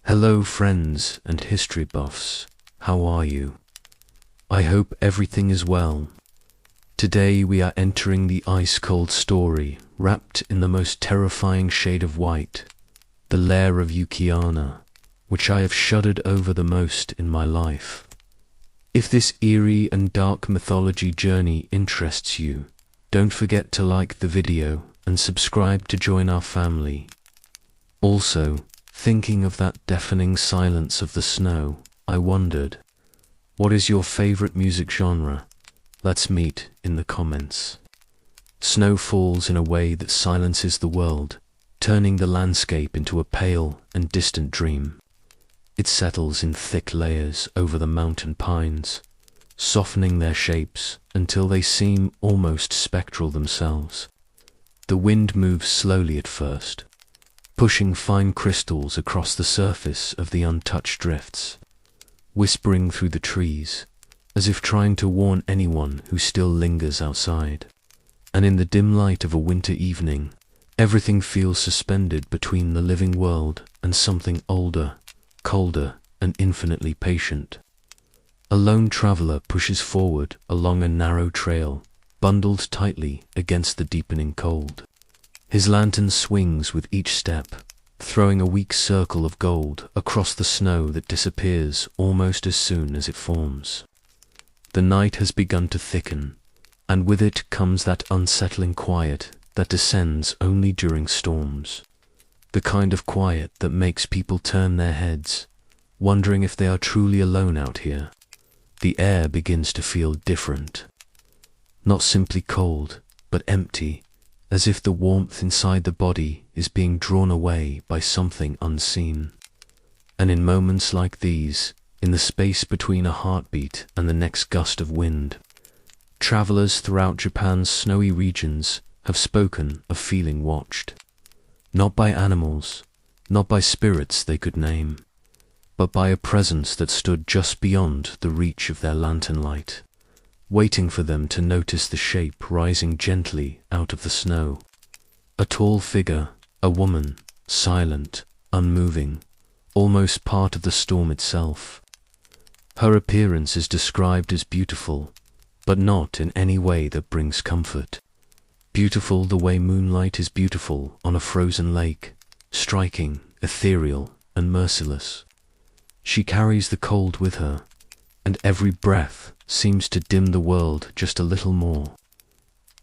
Hello friends and history buffs, how are you? I hope everything is well. Today we are entering the ice-cold story wrapped in the most terrifying shade of white, the lair of Yuki-Onna, which I have shuddered over the most in my life. If this eerie and dark mythology journey interests you, don't forget to like the video and subscribe to join our family. Also, thinking of that deafening silence of the snow, I wondered, what is your favorite music genre? Let's meet in the comments. Snow falls in a way that silences the world, turning the landscape into a pale and distant dream. It settles in thick layers over the mountain pines, softening their shapes until they seem almost spectral themselves. The wind moves slowly at first, pushing fine crystals across the surface of the untouched drifts, whispering through the trees, as if trying to warn anyone who still lingers outside. And in the dim light of a winter evening, everything feels suspended between the living world and something older, colder, and infinitely patient. A lone traveler pushes forward along a narrow trail, bundled tightly against the deepening cold. His lantern swings with each step, throwing a weak circle of gold across the snow that disappears almost as soon as it forms. The night has begun to thicken, and with it comes that unsettling quiet that descends only during storms. The kind of quiet that makes people turn their heads, wondering if they are truly alone out here. The air begins to feel different. Not simply cold, but empty, as if the warmth inside the body is being drawn away by something unseen. And in moments like these, in the space between a heartbeat and the next gust of wind, travelers throughout Japan's snowy regions have spoken of feeling watched. Not by animals, not by spirits they could name, but by a presence that stood just beyond the reach of their lantern light, waiting for them to notice the shape rising gently out of the snow. A tall figure, a woman, silent, unmoving, almost part of the storm itself. Her appearance is described as beautiful, but not in any way that brings comfort. Beautiful the way moonlight is beautiful on a frozen lake, striking, ethereal, and merciless. She carries the cold with her, and every breath seems to dim the world just a little more.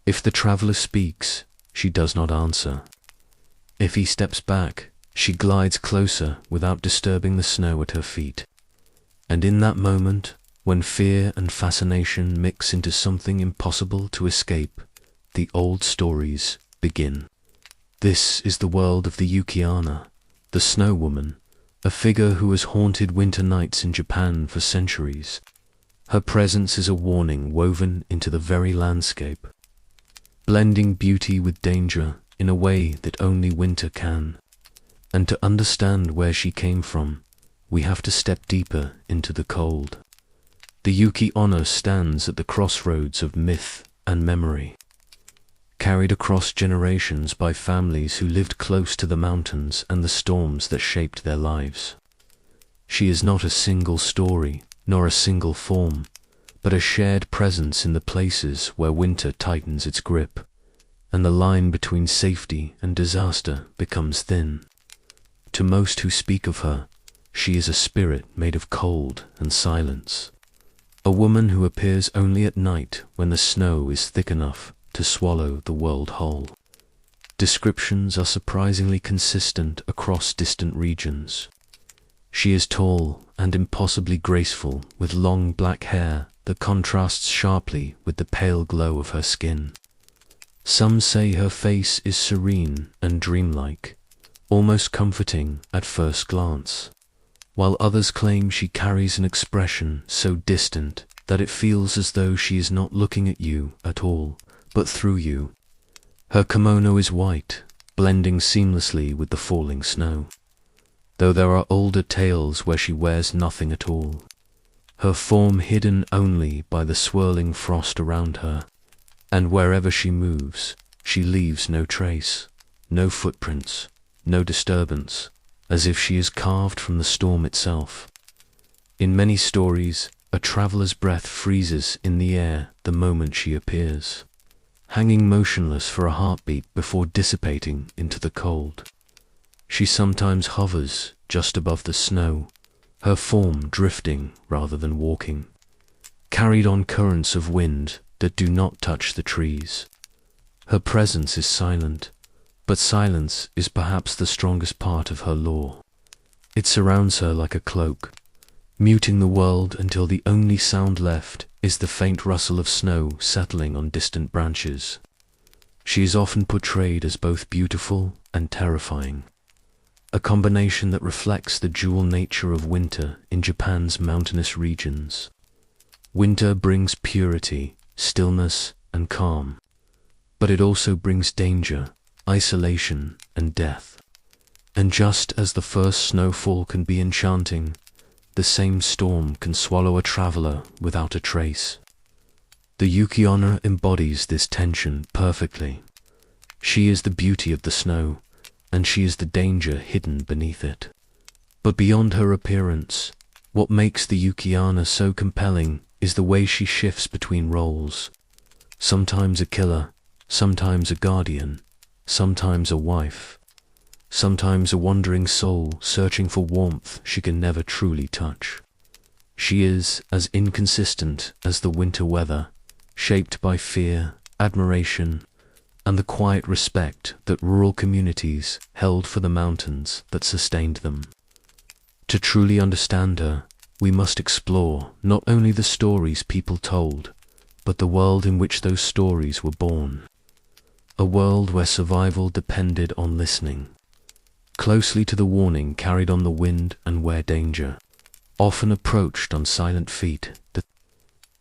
If the traveler speaks, she does not answer. If he steps back, she glides closer without disturbing the snow at her feet. And in that moment, when fear and fascination mix into something impossible to escape, the old stories begin. This is the world of the Yuki-Onna, the snow woman, a figure who has haunted winter nights in Japan for centuries. Her presence is a warning woven into the very landscape, blending beauty with danger in a way that only winter can. And to understand where she came from, we have to step deeper into the cold. The Yuki-Onna stands at the crossroads of myth and memory, carried across generations by families who lived close to the mountains and the storms that shaped their lives. She is not a single story, nor a single form, but a shared presence in the places where winter tightens its grip, and the line between safety and disaster becomes thin. To most who speak of her, she is a spirit made of cold and silence, a woman who appears only at night when the snow is thick enough to swallow the world whole. Descriptions are surprisingly consistent across distant regions. She is tall and impossibly graceful, with long black hair that contrasts sharply with the pale glow of her skin. Some say her face is serene and dreamlike, almost comforting at first glance, while others claim she carries an expression so distant that it feels as though she is not looking at you at all, but through you. Her kimono is white, blending seamlessly with the falling snow, though there are older tales where she wears nothing at all, her form hidden only by the swirling frost around her, and wherever she moves, she leaves no trace, no footprints, no disturbance, as if she is carved from the storm itself. In many stories, a traveler's breath freezes in the air the moment she appears, hanging motionless for a heartbeat before dissipating into the cold. She sometimes hovers just above the snow, her form drifting rather than walking, carried on currents of wind that do not touch the trees. Her presence is silent, but silence is perhaps the strongest part of her lore. It surrounds her like a cloak, muting the world until the only sound left is the faint rustle of snow settling on distant branches. She is often portrayed as both beautiful and terrifying, a combination that reflects the dual nature of winter in Japan's mountainous regions. Winter brings purity, stillness, and calm, but it also brings danger, isolation, and death. And just as the first snowfall can be enchanting, the same storm can swallow a traveler without a trace. The Yuki-Onna embodies this tension perfectly. She is the beauty of the snow, and she is the danger hidden beneath it. But beyond her appearance, what makes the Yuki-Onna so compelling is the way she shifts between roles. Sometimes a killer, sometimes a guardian, sometimes a wife, sometimes a wandering soul searching for warmth she can never truly touch. She is as inconsistent as the winter weather, shaped by fear, admiration, and the quiet respect that rural communities held for the mountains that sustained them. To truly understand her, we must explore not only the stories people told, but the world in which those stories were born. A world where survival depended on listening closely to the warning carried on the wind, and where danger often approached on silent feet. The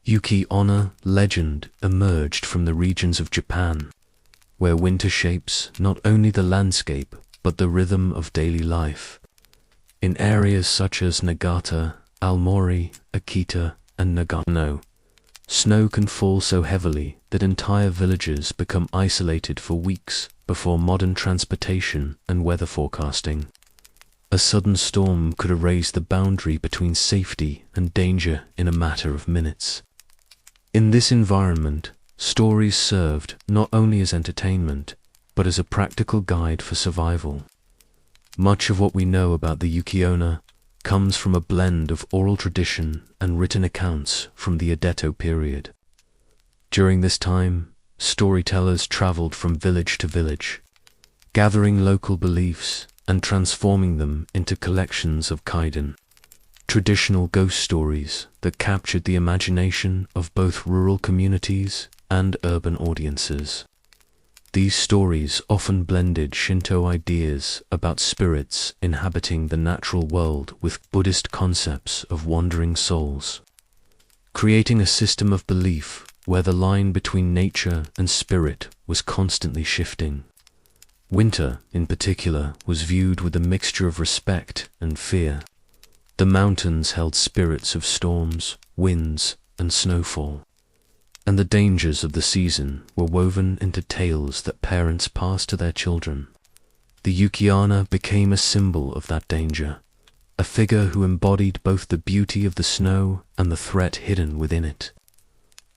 Yuki-Onna legend emerged from the regions of Japan, where winter shapes not only the landscape but the rhythm of daily life. In areas such as Nagata, Aomori, Akita, and Nagano, snow can fall so heavily that entire villages become isolated for weeks before modern transportation and weather forecasting. A sudden storm could erase the boundary between safety and danger in a matter of minutes. In this environment, stories served not only as entertainment, but as a practical guide for survival. Much of what we know about the Yuki-Onna comes from a blend of oral tradition and written accounts from the Edo period. During this time, storytellers traveled from village to village, gathering local beliefs and transforming them into collections of kaiden, traditional ghost stories that captured the imagination of both rural communities and urban audiences. These stories often blended Shinto ideas about spirits inhabiting the natural world with Buddhist concepts of wandering souls, creating a system of belief where the line between nature and spirit was constantly shifting. Winter, in particular, was viewed with a mixture of respect and fear. The mountains held spirits of storms, winds, and snowfall, and the dangers of the season were woven into tales that parents passed to their children. The Yuki-Onna became a symbol of that danger, a figure who embodied both the beauty of the snow and the threat hidden within it.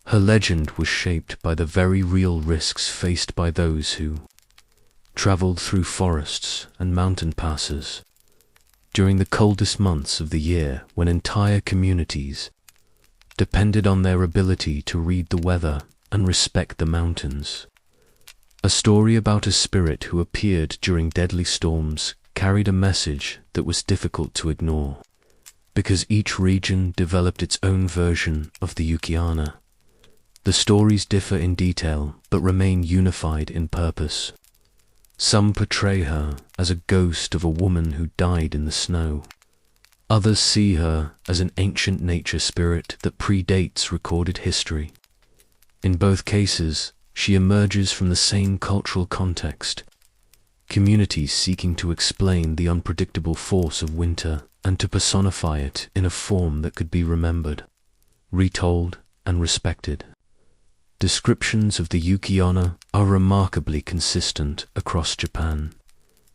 Her legend was shaped by the very real risks faced by those who traveled through forests and mountain passes during the coldest months of the year, when entire communities depended on their ability to read the weather and respect the mountains. A story about a spirit who appeared during deadly storms carried a message that was difficult to ignore, because each region developed its own version of the Yuki-Onna. The stories differ in detail but remain unified in purpose. Some portray her as a ghost of a woman who died in the snow. Others see her as an ancient nature spirit that predates recorded history. In both cases, she emerges from the same cultural context, communities seeking to explain the unpredictable force of winter and to personify it in a form that could be remembered, retold, and respected. Descriptions of the Yuki-Onna are remarkably consistent across Japan.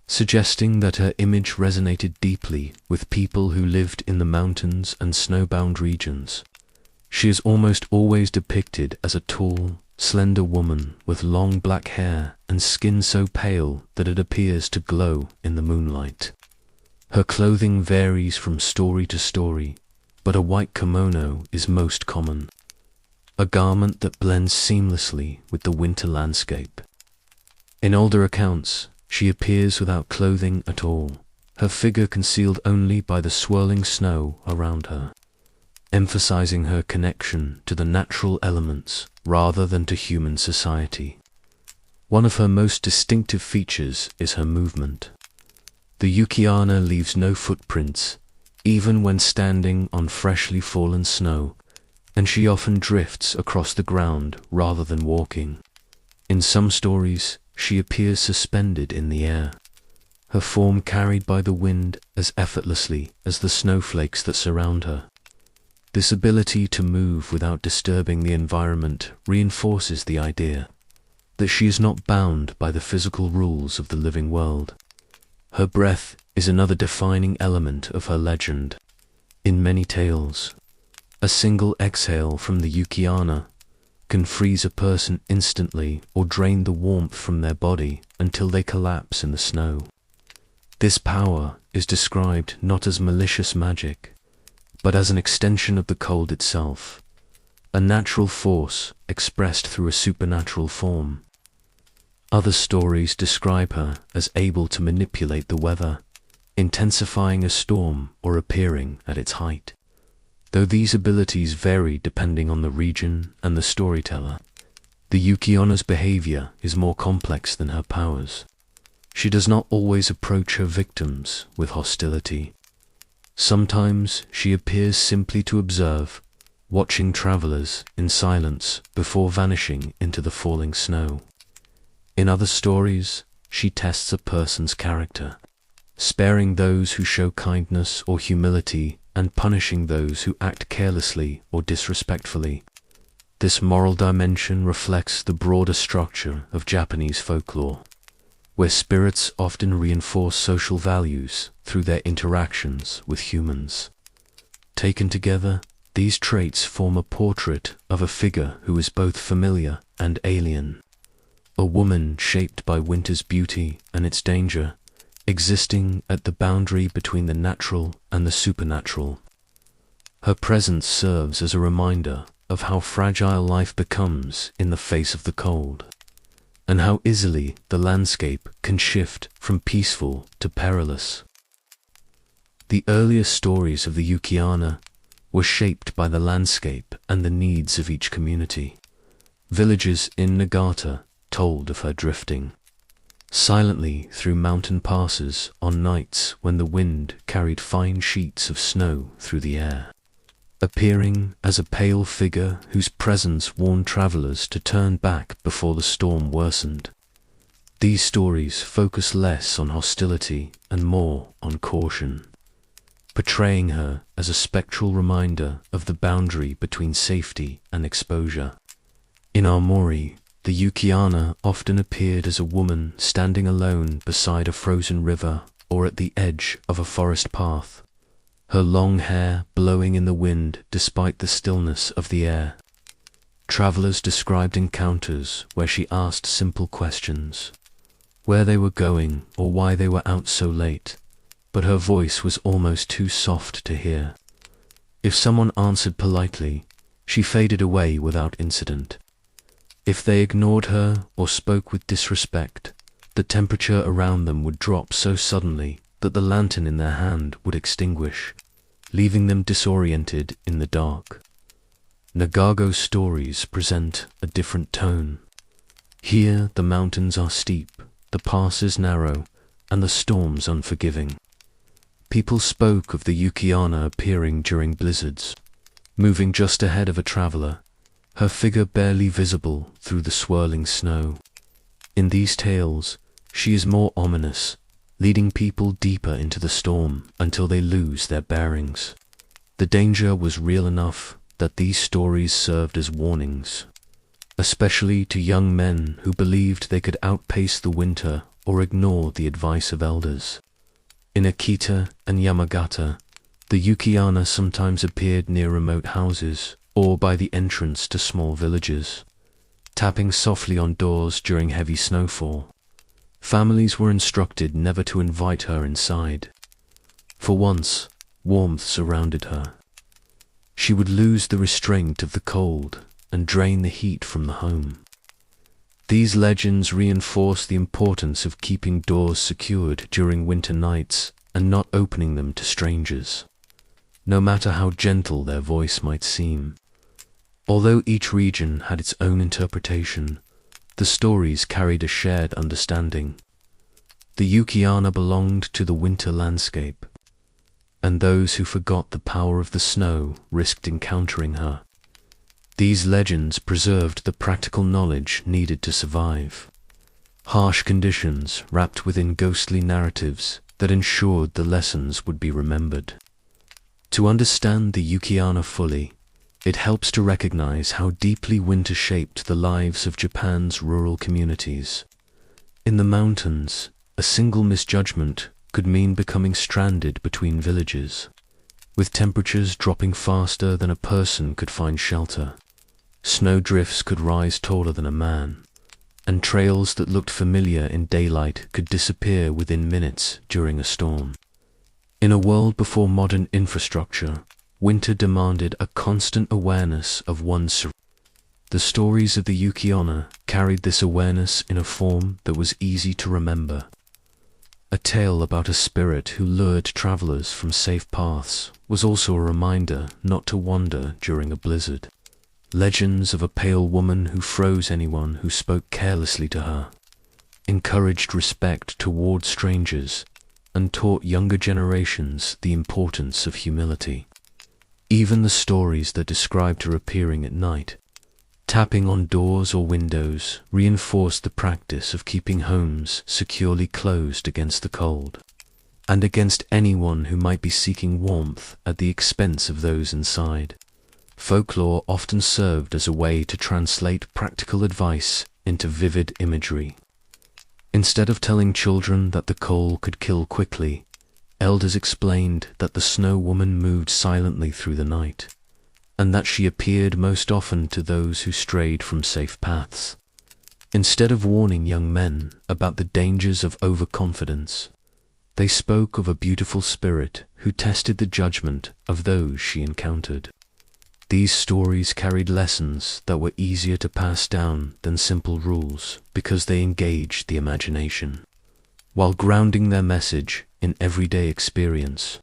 suggesting that her image resonated deeply with people who lived in the mountains and snowbound regions. She is almost always depicted as a tall, slender woman with long black hair and skin so pale that it appears to glow in the moonlight. Her clothing varies from story to story, but a white kimono is most common, a garment that blends seamlessly with the winter landscape. In older accounts, she appears without clothing at all, her figure concealed only by the swirling snow around her, emphasizing her connection to the natural elements rather than to human society. One of her most distinctive features is her movement. The Yuki-Onna leaves no footprints, even when standing on freshly fallen snow, and she often drifts across the ground rather than walking. In some stories, she appears suspended in the air, her form carried by the wind as effortlessly as the snowflakes that surround her. This ability to move without disturbing the environment reinforces the idea that she is not bound by the physical rules of the living world. Her breath is another defining element of her legend. In many tales, a single exhale from the Yuki-Onna can freeze a person instantly or drain the warmth from their body until they collapse in the snow. This power is described not as malicious magic, but as an extension of the cold itself, a natural force expressed through a supernatural form. Other stories describe her as able to manipulate the weather, intensifying a storm or appearing at its height. Though these abilities vary depending on the region and the storyteller, the Yuki-Onna's behavior is more complex than her powers. She does not always approach her victims with hostility. Sometimes she appears simply to observe, watching travelers in silence before vanishing into the falling snow. In other stories, she tests a person's character, sparing those who show kindness or humility and punishing those who act carelessly or disrespectfully. This moral dimension reflects the broader structure of Japanese folklore, where spirits often reinforce social values through their interactions with humans. Taken together, these traits form a portrait of a figure who is both familiar and alien, a woman shaped by winter's beauty and its danger, existing at the boundary between the natural and the supernatural. Her presence serves as a reminder of how fragile life becomes in the face of the cold, and how easily the landscape can shift from peaceful to perilous. The earliest stories of the Yuki-Onna were shaped by the landscape and the needs of each community. Villagers in Niigata told of her drifting silently through mountain passes on nights when the wind carried fine sheets of snow through the air, appearing as a pale figure whose presence warned travelers to turn back before the storm worsened. These stories focus less on hostility and more on caution, portraying her as a spectral reminder of the boundary between safety and exposure. In Aomori, the Yuki-Onna often appeared as a woman standing alone beside a frozen river or at the edge of a forest path, her long hair blowing in the wind despite the stillness of the air. Travelers described encounters where she asked simple questions, where they were going or why they were out so late, but her voice was almost too soft to hear. If someone answered politely, she faded away without incident. If they ignored her or spoke with disrespect, the temperature around them would drop so suddenly that the lantern in their hand would extinguish, leaving them disoriented in the dark. Nagago's stories present a different tone. Here the mountains are steep, the passes narrow, and the storms unforgiving. People spoke of the Yuki-Onna appearing during blizzards, moving just ahead of a traveler, her figure barely visible through the swirling snow. In these tales, she is more ominous, leading people deeper into the storm until they lose their bearings. The danger was real enough that these stories served as warnings, especially to young men who believed they could outpace the winter or ignore the advice of elders. In Akita and Yamagata, the Yuki-Onna sometimes appeared near remote houses or by the entrance to small villages, tapping softly on doors during heavy snowfall. Families were instructed never to invite her inside. For once, warmth surrounded her. She would lose the restraint of the cold and drain the heat from the home. These legends reinforce the importance of keeping doors secured during winter nights and not opening them to strangers, no matter how gentle their voice might seem. Although each region had its own interpretation, the stories carried a shared understanding. The Yuki-Onna belonged to the winter landscape, and those who forgot the power of the snow risked encountering her. These legends preserved the practical knowledge needed to survive. Harsh conditions wrapped within ghostly narratives that ensured the lessons would be remembered. To understand the Yuki-Onna fully, it helps to recognize how deeply winter shaped the lives of Japan's rural communities. In the mountains, a single misjudgment could mean becoming stranded between villages, with temperatures dropping faster than a person could find shelter. Snowdrifts could rise taller than a man, and trails that looked familiar in daylight could disappear within minutes during a storm. In a world before modern infrastructure, winter demanded a constant awareness of one's surroundings. The stories of the Yuki-Onna carried this awareness in a form that was easy to remember. A tale about a spirit who lured travelers from safe paths was also a reminder not to wander during a blizzard. Legends of a pale woman who froze anyone who spoke carelessly to her, encouraged respect toward strangers, and taught younger generations the importance of humility. Even the stories that described her appearing at night, tapping on doors or windows, reinforced the practice of keeping homes securely closed against the cold, and against anyone who might be seeking warmth at the expense of those inside. Folklore often served as a way to translate practical advice into vivid imagery. Instead of telling children that the cold could kill quickly, elders explained that the snow woman moved silently through the night, and that she appeared most often to those who strayed from safe paths. Instead of warning young men about the dangers of overconfidence, they spoke of a beautiful spirit who tested the judgment of those she encountered. These stories carried lessons that were easier to pass down than simple rules because they engaged the imagination, while grounding their message in everyday experience.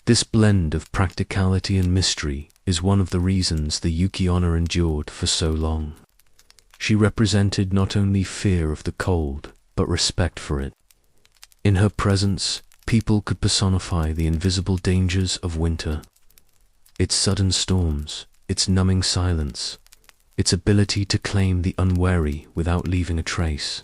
This blend of practicality and mystery is one of the reasons the Yuki-Onna endured for so long. She represented not only fear of the cold, but respect for it. In her presence, people could personify the invisible dangers of winter, its sudden storms, its numbing silence, its ability to claim the unwary without leaving a trace.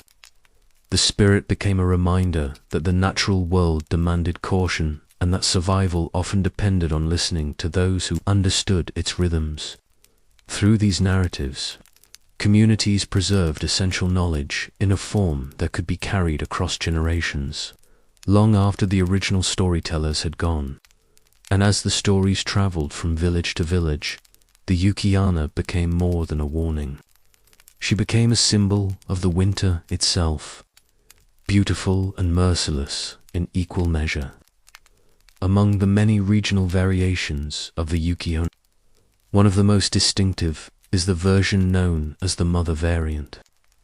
The spirit became a reminder that the natural world demanded caution and that survival often depended on listening to those who understood its rhythms. Through these narratives, communities preserved essential knowledge in a form that could be carried across generations, long after the original storytellers had gone. And as the stories traveled from village to village, the Yuki-Onna became more than a warning. She became a symbol of the winter itself, beautiful and merciless in equal measure. Among the many regional variations of the Yuki-Onna, one of the most distinctive is the version known as the Mother variant,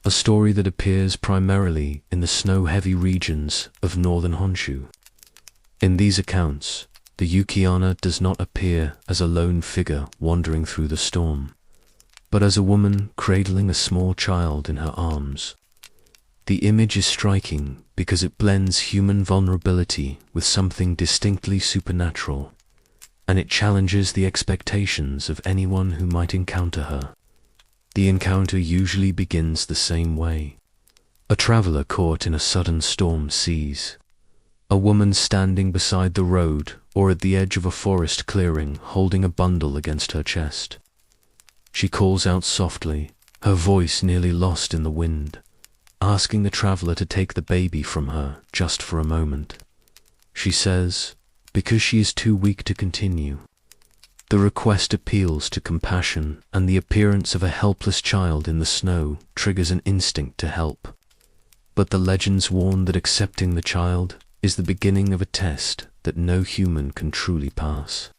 a story that appears primarily in the snow-heavy regions of northern Honshu. In these accounts, the Yuki-Onna does not appear as a lone figure wandering through the storm, but as a woman cradling a small child in her arms. The image is striking because it blends human vulnerability with something distinctly supernatural, and it challenges the expectations of anyone who might encounter her. The encounter usually begins the same way. A traveler caught in a sudden storm sees a woman standing beside the road or at the edge of a forest clearing holding a bundle against her chest. She calls out softly, her voice nearly lost in the wind, asking the traveler to take the baby from her just for a moment. She says, because she is too weak to continue. The request appeals to compassion, and the appearance of a helpless child in the snow triggers an instinct to help. But the legends warn that accepting the child is the beginning of a test that no human can truly pass.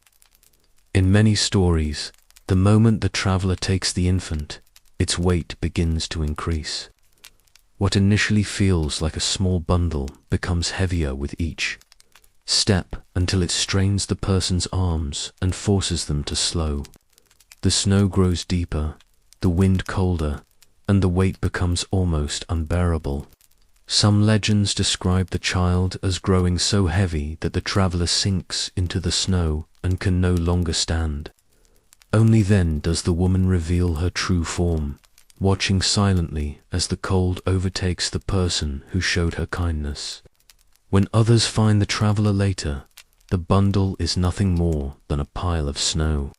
In many stories, the moment the traveler takes the infant, its weight begins to increase. What initially feels like a small bundle becomes heavier with each step until it strains the person's arms and forces them to slow. The snow grows deeper, the wind colder, and the weight becomes almost unbearable. Some legends describe the child as growing so heavy that the traveler sinks into the snow and can no longer stand. Only then does the woman reveal her true form, watching silently as the cold overtakes the person who showed her kindness. When others find the traveler later, the bundle is nothing more than a pile of snow.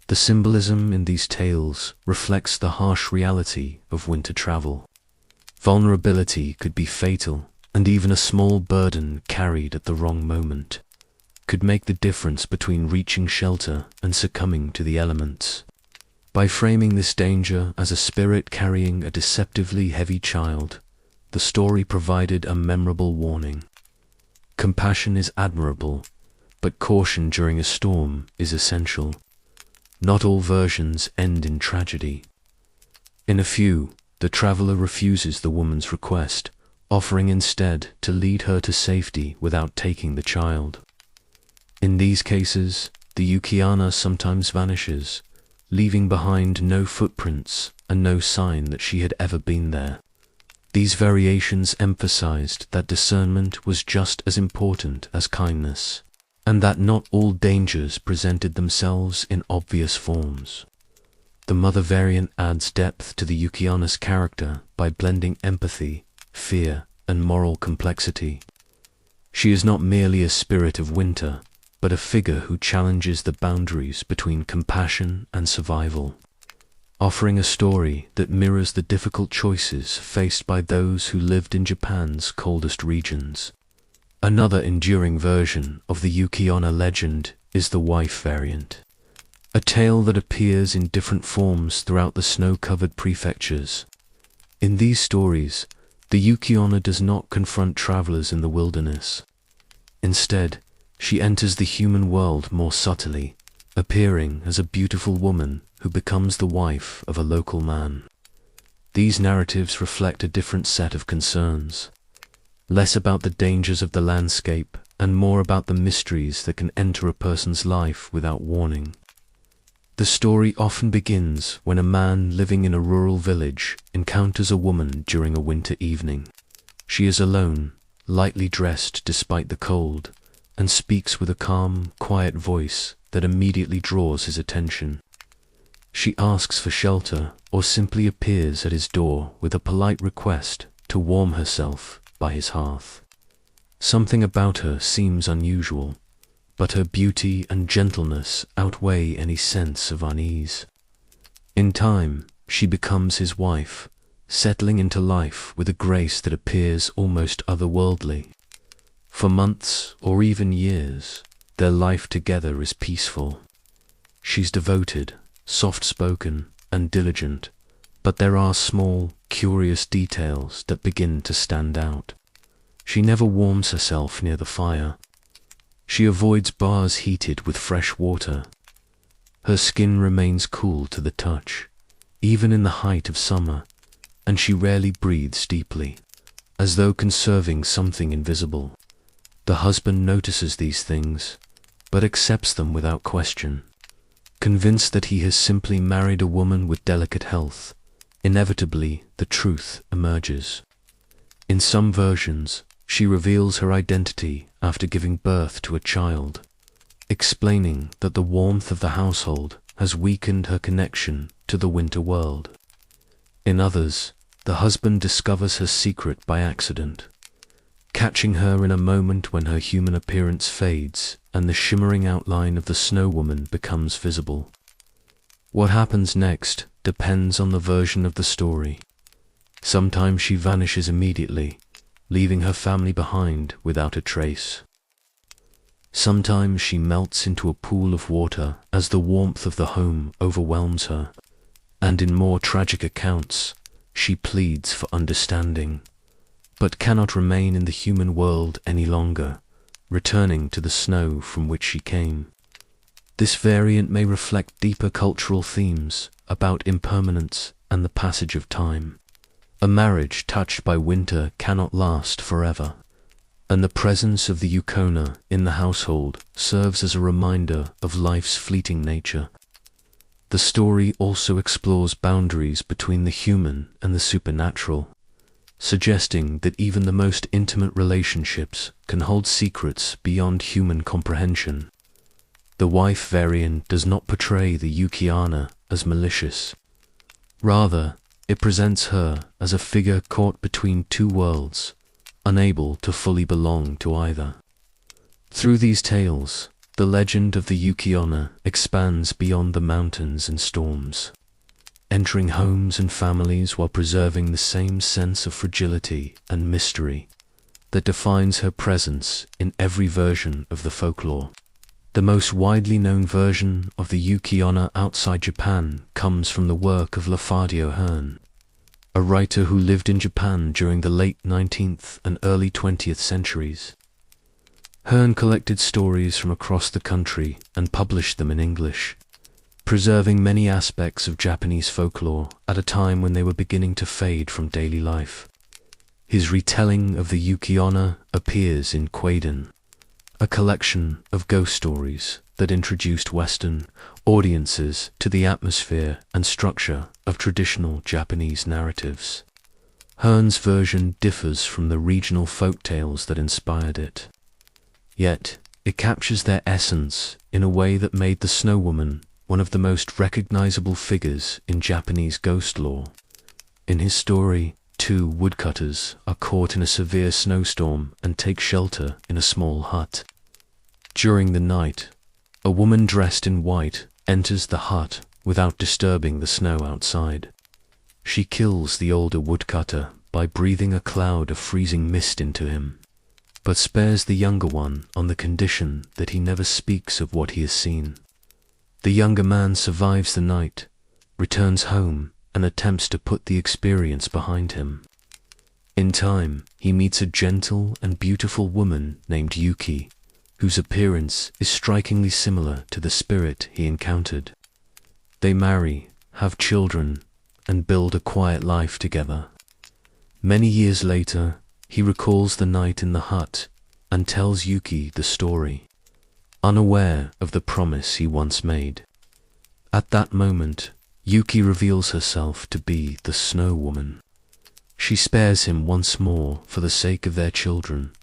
The symbolism in these tales reflects the harsh reality of winter travel. Vulnerability could be fatal, and even a small burden carried at the wrong moment could make the difference between reaching shelter and succumbing to the elements. By framing this danger as a spirit carrying a deceptively heavy child, the story provided a memorable warning. Compassion is admirable, but caution during a storm is essential. Not all versions end in tragedy. In a few, the traveler refuses the woman's request, offering instead to lead her to safety without taking the child. In these cases, the Yuki-Onna sometimes vanishes, leaving behind no footprints and no sign that she had ever been there. These variations emphasized that discernment was just as important as kindness, and that not all dangers presented themselves in obvious forms. The mother variant adds depth to the Yuki-Onna's character by blending empathy, fear, and moral complexity. She is not merely a spirit of winter, but a figure who challenges the boundaries between compassion and survival, offering a story that mirrors the difficult choices faced by those who lived in Japan's coldest regions. Another enduring version of the Yuki-Onna legend is the wife variant, a tale that appears in different forms throughout the snow-covered prefectures. In these stories, the Yuki-Onna does not confront travelers in the wilderness. Instead, she enters the human world more subtly, appearing as a beautiful woman who becomes the wife of a local man. These narratives reflect a different set of concerns, less about the dangers of the landscape and more about the mysteries that can enter a person's life without warning. The story often begins when a man living in a rural village encounters a woman during a winter evening. She is alone, lightly dressed despite the cold, and speaks with a calm, quiet voice that immediately draws his attention. She asks for shelter or simply appears at his door with a polite request to warm herself by his hearth. Something about her seems unusual, but her beauty and gentleness outweigh any sense of unease. In time, she becomes his wife, settling into life with a grace that appears almost otherworldly. For months or even years, their life together is peaceful. She's devoted, soft-spoken, and diligent, but there are small, curious details that begin to stand out. She never warms herself near the fire. She avoids bars heated with fresh water. Her skin remains cool to the touch, even in the height of summer, and she rarely breathes deeply, as though conserving something invisible. The husband notices these things, but accepts them without question. Convinced that he has simply married a woman with delicate health, inevitably the truth emerges. In some versions, she reveals her identity after giving birth to a child, explaining that the warmth of the household has weakened her connection to the winter world. In others, the husband discovers her secret by accident, catching her in a moment when her human appearance fades and the shimmering outline of the snow woman becomes visible. What happens next depends on the version of the story. Sometimes she vanishes immediately, leaving her family behind without a trace. Sometimes she melts into a pool of water as the warmth of the home overwhelms her, and in more tragic accounts, she pleads for understanding, but cannot remain in the human world any longer, returning to the snow from which she came. This variant may reflect deeper cultural themes about impermanence and the passage of time. A marriage touched by winter cannot last forever, and the presence of the Yuki-Onna in the household serves as a reminder of life's fleeting nature. The story also explores boundaries between the human and the supernatural, suggesting that even the most intimate relationships can hold secrets beyond human comprehension. The wife variant does not portray the Yuki-Onna as malicious. Rather, it presents her as a figure caught between two worlds, unable to fully belong to either. Through these tales, the legend of the Yuki-Onna expands beyond the mountains and storms, entering homes and families while preserving the same sense of fragility and mystery that defines her presence in every version of the folklore. The most widely known version of the Yuki-Onna outside Japan comes from the work of Hearn, a writer who lived in Japan during the late 19th and early 20th centuries. Hearn collected stories from across the country and published them in English, preserving many aspects of Japanese folklore at a time when they were beginning to fade from daily life. His retelling of the Yuki-Onna appears in Quaden, a collection of ghost stories that introduced Western audiences to the atmosphere and structure of traditional Japanese narratives. Hearn's version differs from the regional folk tales that inspired it. Yet, it captures their essence in a way that made the Snow Woman one of the most recognizable figures in Japanese ghost lore. In his story, two woodcutters are caught in a severe snowstorm and take shelter in a small hut. During the night, a woman dressed in white enters the hut without disturbing the snow outside. She kills the older woodcutter by breathing a cloud of freezing mist into him, but spares the younger one on the condition that he never speaks of what he has seen. The younger man survives the night, returns home, and attempts to put the experience behind him. In time, he meets a gentle and beautiful woman named Yuki, whose appearance is strikingly similar to the spirit he encountered. They marry, have children, and build a quiet life together. Many years later, he recalls the night in the hut and tells Yuki the story, unaware of the promise he once made. At that moment, Yuki reveals herself to be the Snow Woman. She spares him once more for the sake of their children,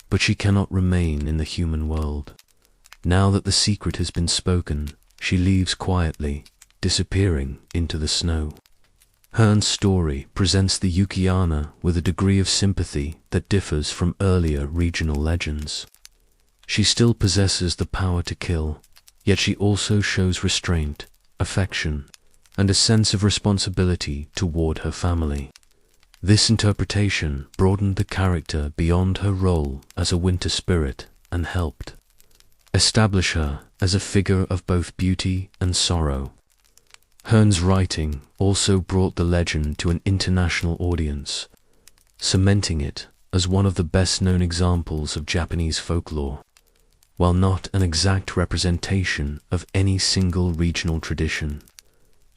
but she cannot remain in the human world. Now that the secret has been spoken, she leaves quietly, disappearing into the snow. Hearn's story presents the Yuki-Onna with a degree of sympathy that differs from earlier regional legends. She still possesses the power to kill, yet she also shows restraint, affection, and a sense of responsibility toward her family. This interpretation broadened the character beyond her role as a winter spirit and helped establish her as a figure of both beauty and sorrow. Hearn's writing also brought the legend to an international audience, cementing it as one of the best-known examples of Japanese folklore. While not an exact representation of any single regional tradition,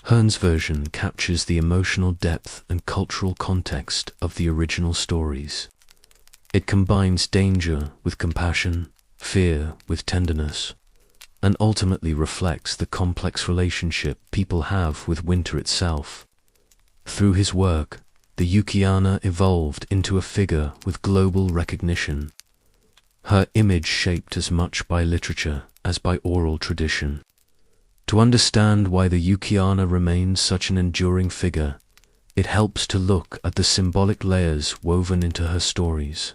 Hearn's version captures the emotional depth and cultural context of the original stories. It combines danger with compassion, fear with tenderness, and ultimately reflects the complex relationship people have with winter itself. Through his work, the Yuki-Onna evolved into a figure with global recognition, her image shaped as much by literature as by oral tradition. To understand why the Yuki-Onna remains such an enduring figure, it helps to look at the symbolic layers woven into her stories.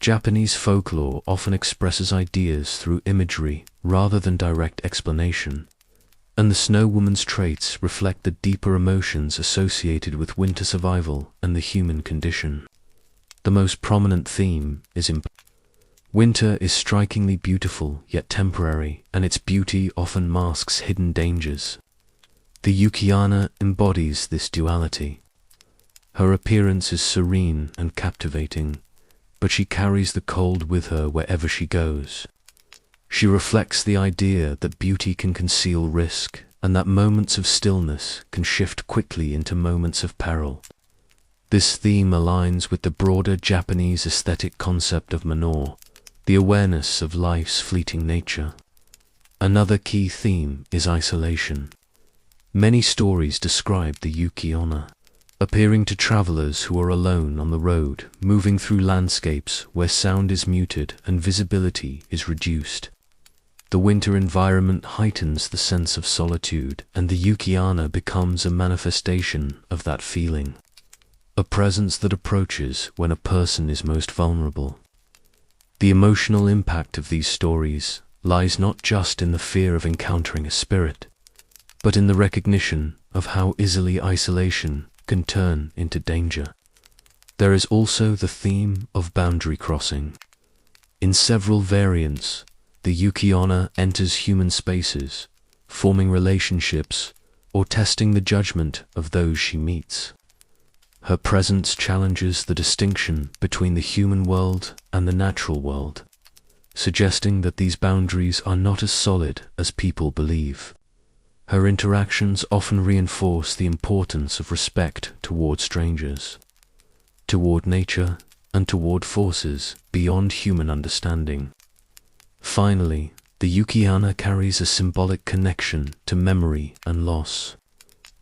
Japanese folklore often expresses ideas through imagery rather than direct explanation, And the Snow Woman's traits reflect the deeper emotions associated with winter survival and the human condition. The most prominent theme is winter is strikingly beautiful yet temporary, and its beauty often masks hidden dangers. The Yuki-Onna embodies this duality. Her appearance is serene and captivating, but she carries the cold with her wherever she goes. She reflects the idea that beauty can conceal risk, and that moments of stillness can shift quickly into moments of peril. This theme aligns with the broader Japanese aesthetic concept of manor, the awareness of life's fleeting nature. Another key theme is isolation. Many stories describe the Yuki-Onna, appearing to travelers who are alone on the road, moving through landscapes where sound is muted and visibility is reduced. The winter environment heightens the sense of solitude, and the Yuki-Onna becomes a manifestation of that feeling, a presence that approaches when a person is most vulnerable. The emotional impact of these stories lies not just in the fear of encountering a spirit, but in the recognition of how easily isolation can turn into danger. There is also the theme of boundary crossing. In several variants, the Yuki-Onna enters human spaces, forming relationships or testing the judgment of those she meets. Her presence challenges the distinction between the human world and the natural world, suggesting that these boundaries are not as solid as people believe. Her interactions often reinforce the importance of respect toward strangers, toward nature, and toward forces beyond human understanding. Finally, the Yuki-Onna carries a symbolic connection to memory and loss.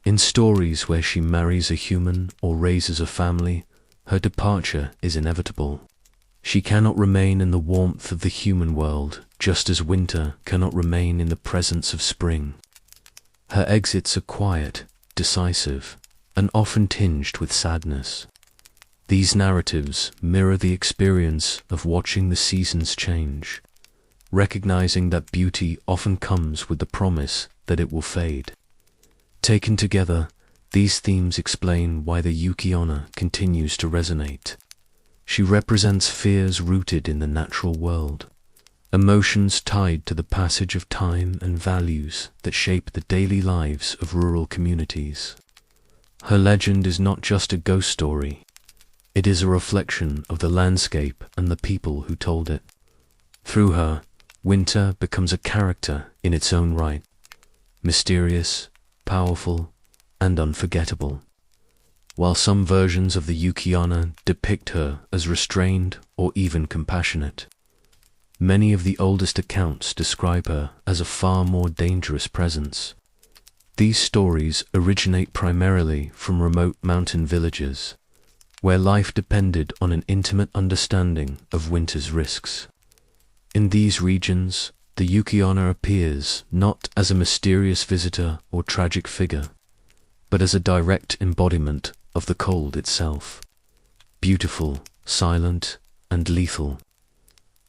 In stories where she marries a human or raises a family, her departure is inevitable. She cannot remain in the warmth of the human world, just as winter cannot remain in the presence of spring. Her exits are quiet, decisive, and often tinged with sadness. These narratives mirror the experience of watching the seasons change, recognizing that beauty often comes with the promise that it will fade. Taken together, these themes explain why the Yuki-Onna continues to resonate. She represents fears rooted in the natural world, emotions tied to the passage of time, and values that shape the daily lives of rural communities. Her legend is not just a ghost story, it is a reflection of the landscape and the people who told it. Through her, winter becomes a character in its own right, mysterious, powerful, and unforgettable. While some versions of the Yuki-Onna depict her as restrained or even compassionate, many of the oldest accounts describe her as a far more dangerous presence. These stories originate primarily from remote mountain villages, where life depended on an intimate understanding of winter's risks. In these regions, the Yuki-Onna appears not as a mysterious visitor or tragic figure, but as a direct embodiment of the cold itself, beautiful, silent, and lethal.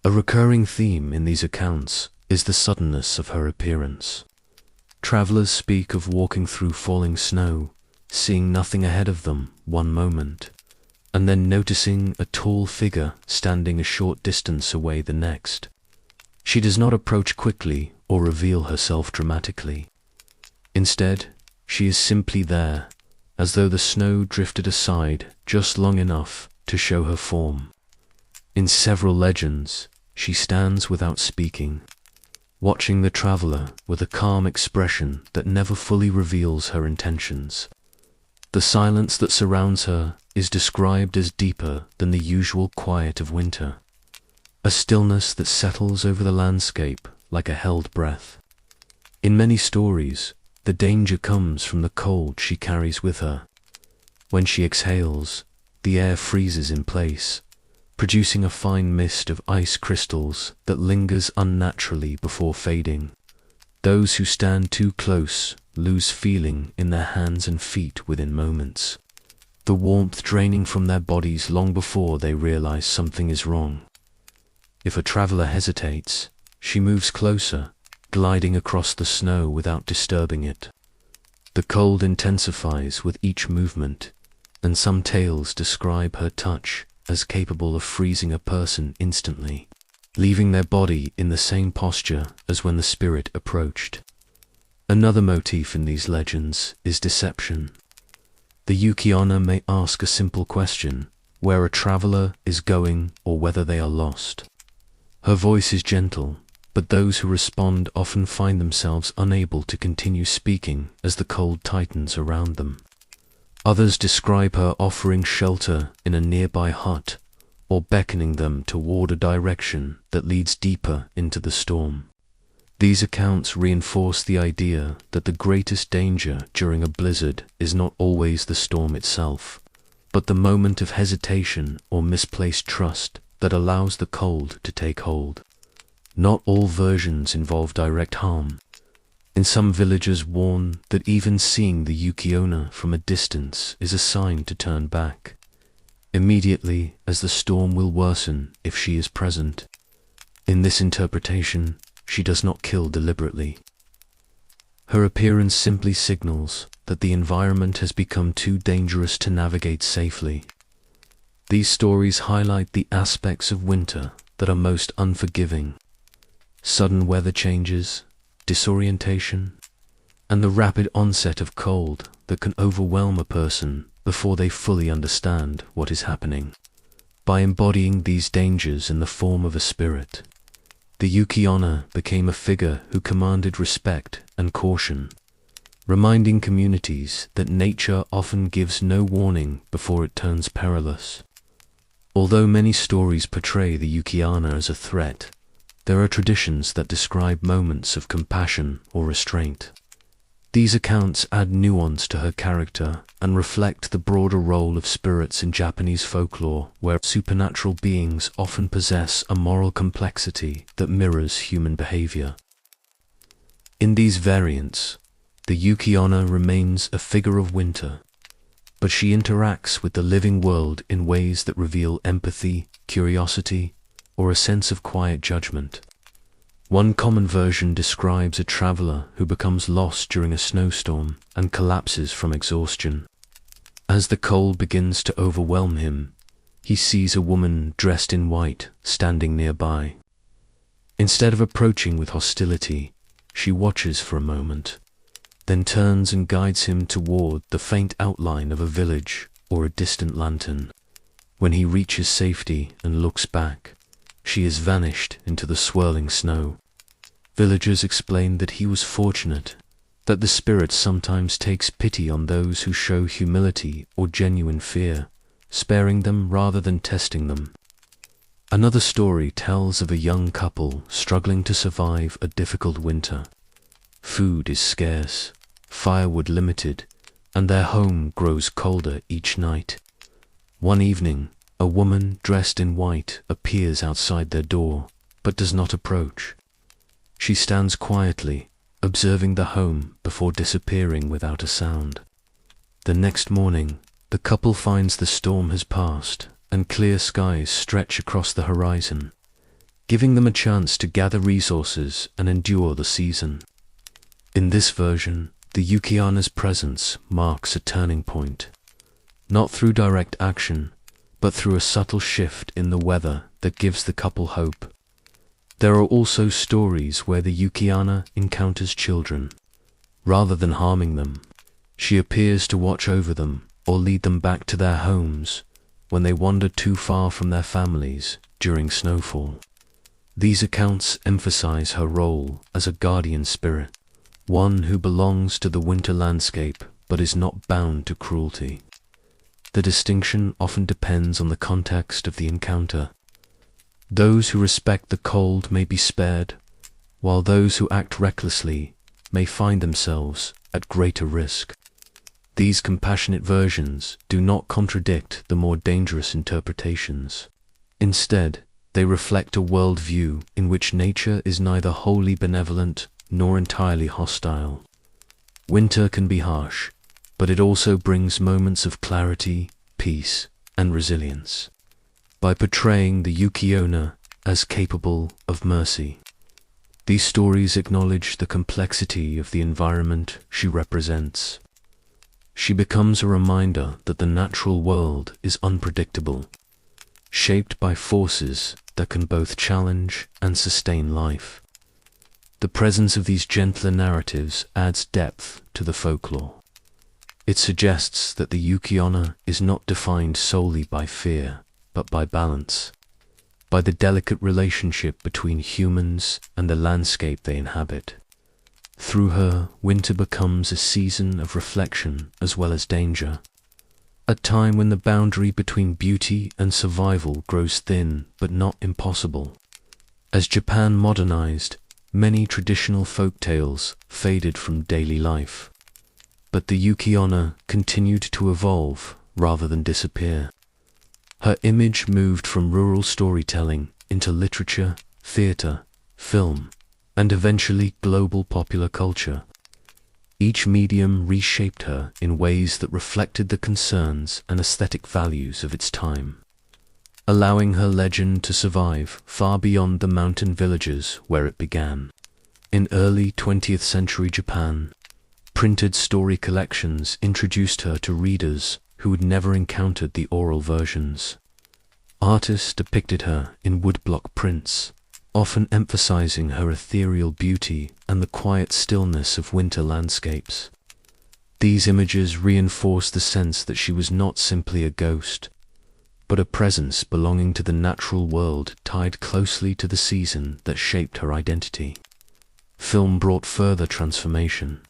A recurring theme in these accounts is the suddenness of her appearance. Travelers speak of walking through falling snow, seeing nothing ahead of them one moment, and then noticing a tall figure standing a short distance away the next. She does not approach quickly or reveal herself dramatically. Instead, she is simply there, as though the snow drifted aside just long enough to show her form. In several legends, she stands without speaking, watching the traveler with a calm expression that never fully reveals her intentions. The silence that surrounds her is described as deeper than the usual quiet of winter, a stillness that settles over the landscape like a held breath. In many stories, the danger comes from the cold she carries with her. When she exhales, the air freezes in place, producing a fine mist of ice crystals that lingers unnaturally before fading. Those who stand too close lose feeling in their hands and feet within moments, the warmth draining from their bodies long before they realize something is wrong. If a traveler hesitates, she moves closer, gliding across the snow without disturbing it. The cold intensifies with each movement, and some tales describe her touch as capable of freezing a person instantly, leaving their body in the same posture as when the spirit approached. Another motif in these legends is deception. The Yuki-Onna may ask a simple question, where a traveler is going or whether they are lost. Her voice is gentle, but those who respond often find themselves unable to continue speaking as the cold tightens around them. Others describe her offering shelter in a nearby hut or beckoning them toward a direction that leads deeper into the storm. These accounts reinforce the idea that the greatest danger during a blizzard is not always the storm itself, but the moment of hesitation or misplaced trust that allows the cold to take hold. Not all versions involve direct harm. In some villagers warn that even seeing the Yuki-Onna from a distance is a sign to turn back, immediately, as the storm will worsen if she is present. In this interpretation, she does not kill deliberately. Her appearance simply signals that the environment has become too dangerous to navigate safely. These stories highlight the aspects of winter that are most unforgiving: sudden weather changes, disorientation, and the rapid onset of cold that can overwhelm a person before they fully understand what is happening. By embodying these dangers in the form of a spirit, the Yuki-Onna became a figure who commanded respect and caution, reminding communities that nature often gives no warning before it turns perilous. Although many stories portray the Yuki-Onna as a threat, there are traditions that describe moments of compassion or restraint. These accounts add nuance to her character and reflect the broader role of spirits in Japanese folklore, where supernatural beings often possess a moral complexity that mirrors human behavior. In these variants, the Yuki-Onna remains a figure of winter, but she interacts with the living world in ways that reveal empathy, curiosity, or a sense of quiet judgment. One common version describes a traveler who becomes lost during a snowstorm and collapses from exhaustion. As the cold begins to overwhelm him, he sees a woman dressed in white standing nearby. Instead of approaching with hostility, she watches for a moment, then turns and guides him toward the faint outline of a village or a distant lantern. When he reaches safety and looks back, she has vanished into the swirling snow. Villagers explain that he was fortunate, that the spirit sometimes takes pity on those who show humility or genuine fear, sparing them rather than testing them. Another story tells of a young couple struggling to survive a difficult winter. Food is scarce, firewood limited, and their home grows colder each night. One evening, a woman dressed in white appears outside their door, but does not approach. She stands quietly, observing the home before disappearing without a sound. The next morning, the couple finds the storm has passed and clear skies stretch across the horizon, giving them a chance to gather resources and endure the season. In this version, the Yuki-Onna's presence marks a turning point, not through direct action, but through a subtle shift in the weather that gives the couple hope. There are also stories where the Yuki-Onna encounters children. Rather than harming them, she appears to watch over them or lead them back to their homes when they wander too far from their families during snowfall. These accounts emphasize her role as a guardian spirit, one who belongs to the winter landscape but is not bound to cruelty. The distinction often depends on the context of the encounter. Those who respect the cold may be spared, while those who act recklessly may find themselves at greater risk. These compassionate versions do not contradict the more dangerous interpretations. Instead, they reflect a worldview in which nature is neither wholly benevolent nor entirely hostile. Winter can be harsh, but it also brings moments of clarity, peace, and resilience. By portraying the Yuki-Onna as capable of mercy, These stories acknowledge the complexity of the environment she represents. She becomes a reminder that the natural world is unpredictable, shaped by forces that can both challenge and sustain life. The presence of these gentler narratives adds depth to the folklore. It suggests that the Yuki-Onna is not defined solely by fear, but by balance, by the delicate relationship between humans and the landscape they inhabit. Through her, winter becomes a season of reflection as well as danger, a time when the boundary between beauty and survival grows thin but not impossible. As Japan modernized, many traditional folk tales faded from daily life, but the Yuki-Onna continued to evolve rather than disappear. Her image moved from rural storytelling into literature, theater, film, and eventually global popular culture. Each medium reshaped her in ways that reflected the concerns and aesthetic values of its time, allowing her legend to survive far beyond the mountain villages where it began. In early 20th century Japan, printed story collections introduced her to readers who had never encountered the oral versions. Artists depicted her in woodblock prints, often emphasizing her ethereal beauty and the quiet stillness of winter landscapes. These images reinforced the sense that she was not simply a ghost, but a presence belonging to the natural world tied closely to the season that shaped her identity. Film brought further transformation.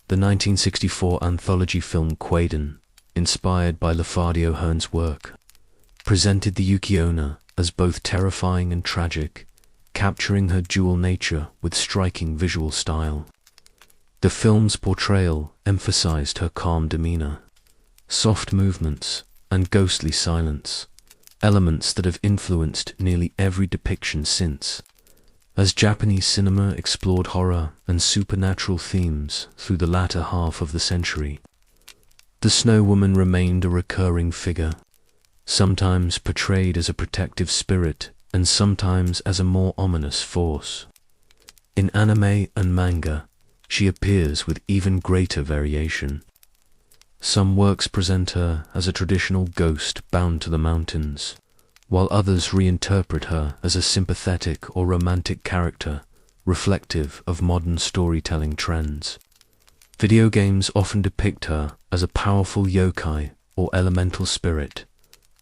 The 1964 anthology film Quaden, inspired by Lefadio Hearn's work, presented the Yuki-Onna as both terrifying and tragic, capturing her dual nature with striking visual style. The film's portrayal emphasized her calm demeanor, soft movements, and ghostly silence, elements that have influenced nearly every depiction since. As Japanese cinema explored horror and supernatural themes through the latter half of the century, the Snow Woman remained a recurring figure, sometimes portrayed as a protective spirit and sometimes as a more ominous force. In anime and manga, she appears with even greater variation. Some works present her as a traditional ghost bound to the mountains, while others reinterpret her as a sympathetic or romantic character, reflective of modern storytelling trends. Video games often depict her as a powerful yokai or elemental spirit,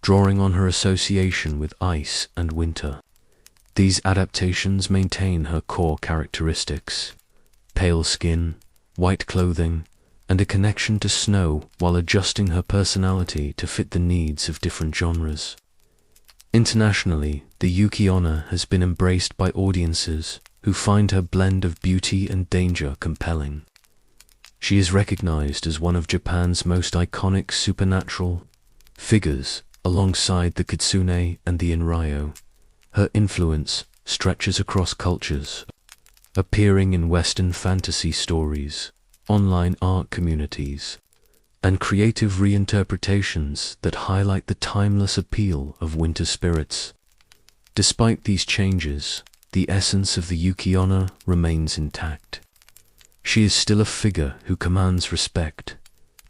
drawing on her association with ice and winter. These adaptations maintain her core characteristics: pale skin, white clothing, and a connection to snow, while adjusting her personality to fit the needs of different genres. Internationally, the Yuki-Onna has been embraced by audiences who find her blend of beauty and danger compelling. She is recognized as one of Japan's most iconic supernatural figures, alongside the kitsune and the inryo. Her influence stretches across cultures, appearing in Western fantasy stories, online art communities, and creative reinterpretations that highlight the timeless appeal of winter spirits. Despite these changes, the essence of the Yuki-Onna remains intact. She is still a figure who commands respect,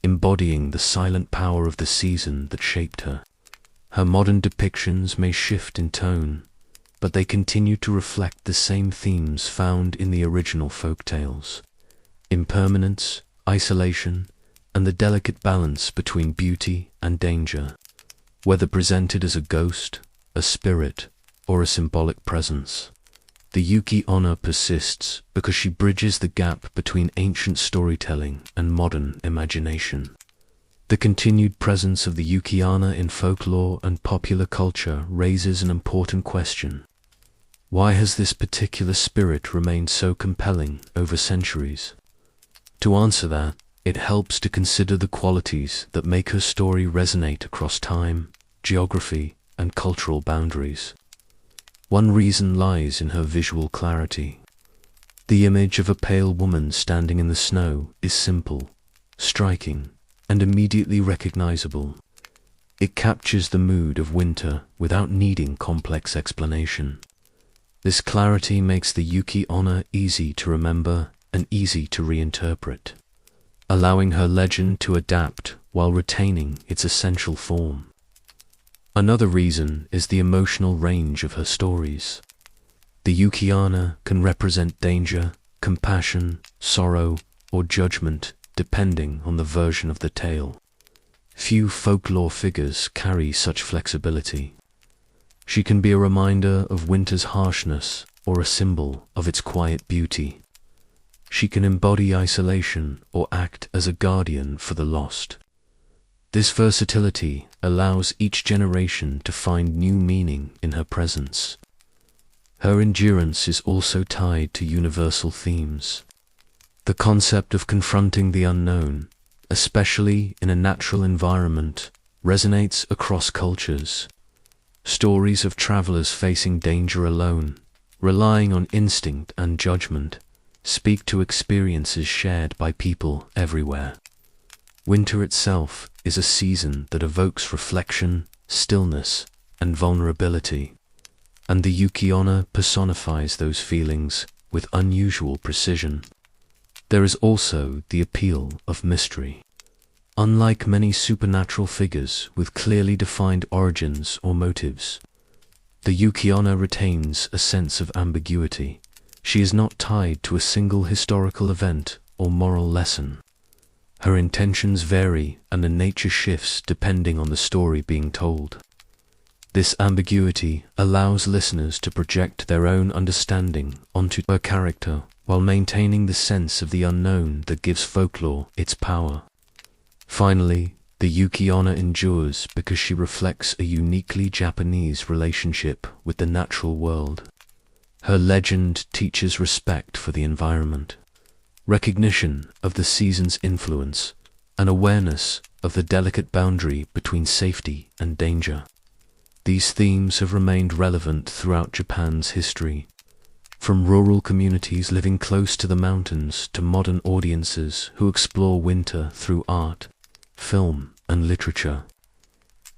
embodying the silent power of the season that shaped her. Her modern depictions may shift in tone, but they continue to reflect the same themes found in the original folktales: impermanence, isolation, and the delicate balance between beauty and danger, whether presented as a ghost, a spirit, or a symbolic presence. The Yuki-Onna persists because she bridges the gap between ancient storytelling and modern imagination. The continued presence of the Yuki-Onna in folklore and popular culture raises an important question. Why has this particular spirit remained so compelling over centuries? To answer that, it helps to consider the qualities that make her story resonate across time, geography, and cultural boundaries. One reason lies in her visual clarity. The image of a pale woman standing in the snow is simple, striking, and immediately recognizable. It captures the mood of winter without needing complex explanation. This clarity makes the Yuki-Onna easy to remember and easy to reinterpret, allowing her legend to adapt while retaining its essential form. Another reason is the emotional range of her stories. The Yuki-Onna can represent danger, compassion, sorrow, or judgment, depending on the version of the tale. Few folklore figures carry such flexibility. She can be a reminder of winter's harshness or a symbol of its quiet beauty. She can embody isolation or act as a guardian for the lost. This versatility allows each generation to find new meaning in her presence. Her endurance is also tied to universal themes. The concept of confronting the unknown, especially in a natural environment, resonates across cultures. Stories of travelers facing danger alone, relying on instinct and judgment, speak to experiences shared by people everywhere. Winter itself is a season that evokes reflection, stillness, and vulnerability, and the Yuki-Onna personifies those feelings with unusual precision. There is also the appeal of mystery. Unlike many supernatural figures with clearly defined origins or motives, the Yuki-Onna retains a sense of ambiguity. She is not tied to a single historical event or moral lesson. Her intentions vary and the nature shifts depending on the story being told. This ambiguity allows listeners to project their own understanding onto her character while maintaining the sense of the unknown that gives folklore its power. Finally, the Yuki-Onna endures because she reflects a uniquely Japanese relationship with the natural world. Her legend teaches respect for the environment, recognition of the season's influence, and awareness of the delicate boundary between safety and danger. These themes have remained relevant throughout Japan's history, from rural communities living close to the mountains to modern audiences who explore winter through art, film, and literature.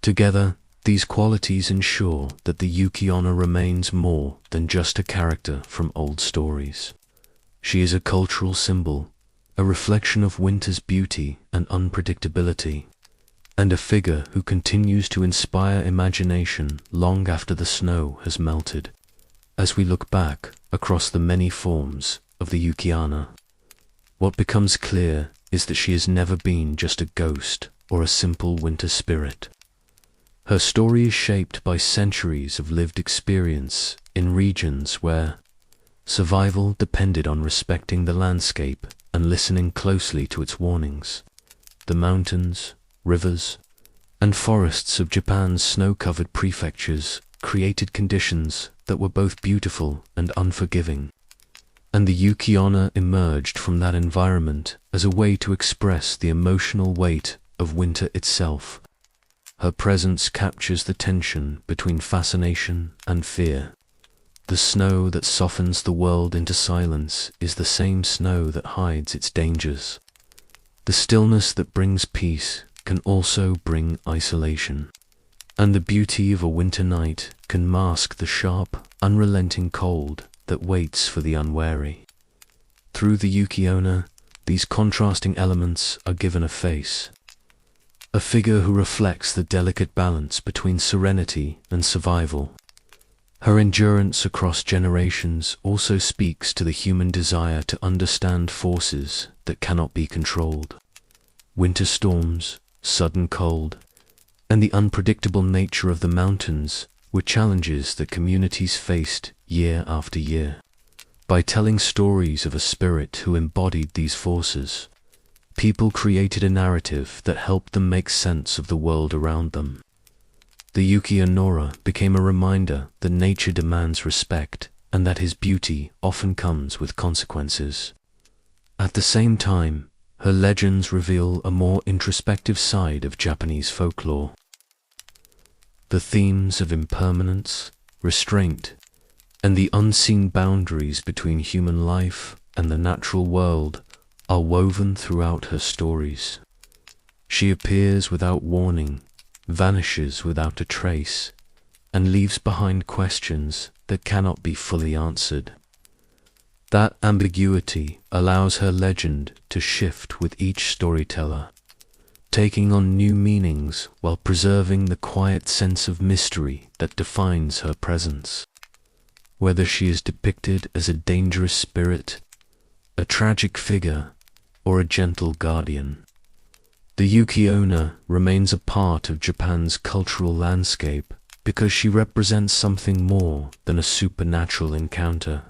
Together, these qualities ensure that the Yuki-Onna remains more than just a character from old stories. She is a cultural symbol, a reflection of winter's beauty and unpredictability, and a figure who continues to inspire imagination long after the snow has melted. As we look back across the many forms of the Yuki-Onna, what becomes clear is that she has never been just a ghost or a simple winter spirit. Her story is shaped by centuries of lived experience in regions where survival depended on respecting the landscape and listening closely to its warnings. The mountains, rivers, and forests of Japan's snow-covered prefectures created conditions that were both beautiful and unforgiving, and the Yuki-Onna emerged from that environment as a way to express the emotional weight of winter itself. Her presence captures the tension between fascination and fear. The snow that softens the world into silence is the same snow that hides its dangers. The stillness that brings peace can also bring isolation, and the beauty of a winter night can mask the sharp, unrelenting cold that waits for the unwary. Through the Yuki-Onna, these contrasting elements are given a face, a figure who reflects the delicate balance between serenity and survival. Her endurance across generations also speaks to the human desire to understand forces that cannot be controlled. Winter storms, sudden cold, and the unpredictable nature of the mountains were challenges that communities faced year after year. By telling stories of a spirit who embodied these forces, people created a narrative that helped them make sense of the world around them. The Yuki-Onna became a reminder that nature demands respect and that his beauty often comes with consequences. At the same time, her legends reveal a more introspective side of Japanese folklore. The themes of impermanence, restraint, and the unseen boundaries between human life and the natural world are woven throughout her stories. She appears without warning, vanishes without a trace, and leaves behind questions that cannot be fully answered. That ambiguity allows her legend to shift with each storyteller, taking on new meanings while preserving the quiet sense of mystery that defines her presence. Whether she is depicted as a dangerous spirit, a tragic figure, or a gentle guardian, the Yuki-Onna remains a part of Japan's cultural landscape because she represents something more than a supernatural encounter.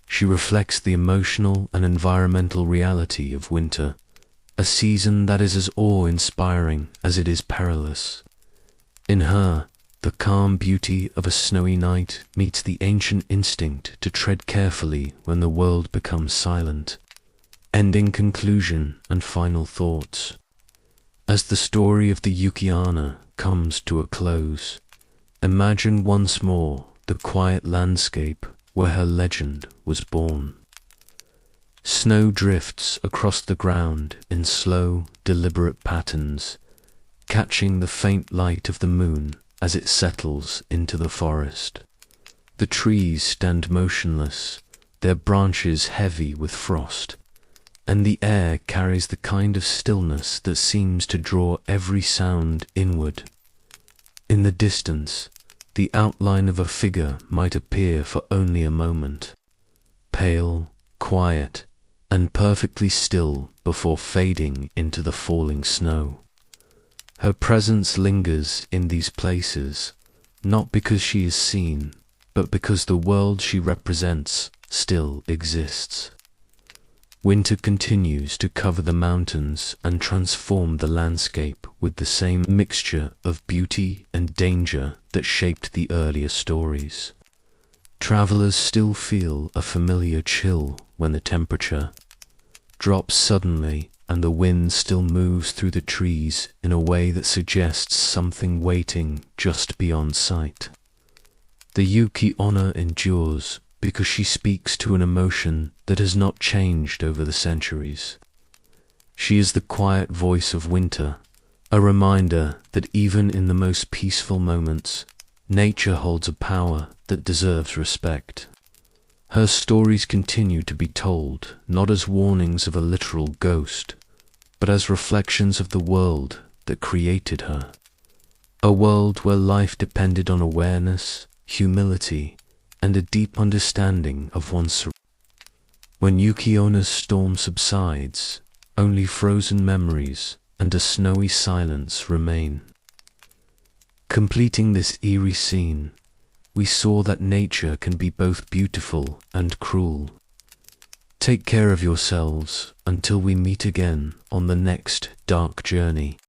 She reflects the emotional and environmental reality of winter, a season that is as awe-inspiring as it is perilous. In her, the calm beauty of a snowy night meets the ancient instinct to tread carefully when the world becomes silent. Ending conclusion and final thoughts. As the story of the Yuki-Onna comes to a close, imagine once more the quiet landscape where her legend was born. Snow drifts across the ground in slow, deliberate patterns, catching the faint light of the moon as it settles into the forest. The trees stand motionless, their branches heavy with frost, and the air carries the kind of stillness that seems to draw every sound inward. In the distance, the outline of a figure might appear for only a moment, pale, quiet, and perfectly still before fading into the falling snow. Her presence lingers in these places, not because she is seen, but because the world she represents still exists. Winter continues to cover the mountains and transform the landscape with the same mixture of beauty and danger that shaped the earlier stories. Travelers still feel a familiar chill when the temperature drops suddenly and the wind still moves through the trees in a way that suggests something waiting just beyond sight. The Yuki-Onna endures because she speaks to an emotion that has not changed over the centuries. She is the quiet voice of winter, a reminder that even in the most peaceful moments, nature holds a power that deserves respect. Her stories continue to be told not as warnings of a literal ghost, but as reflections of the world that created her. A world where life depended on awareness, humility, and a deep understanding of one's surroundings. When Yuki-Onna's storm subsides, only frozen memories and a snowy silence remain. Completing this eerie scene, we saw that nature can be both beautiful and cruel. Take care of yourselves until we meet again on the next dark journey.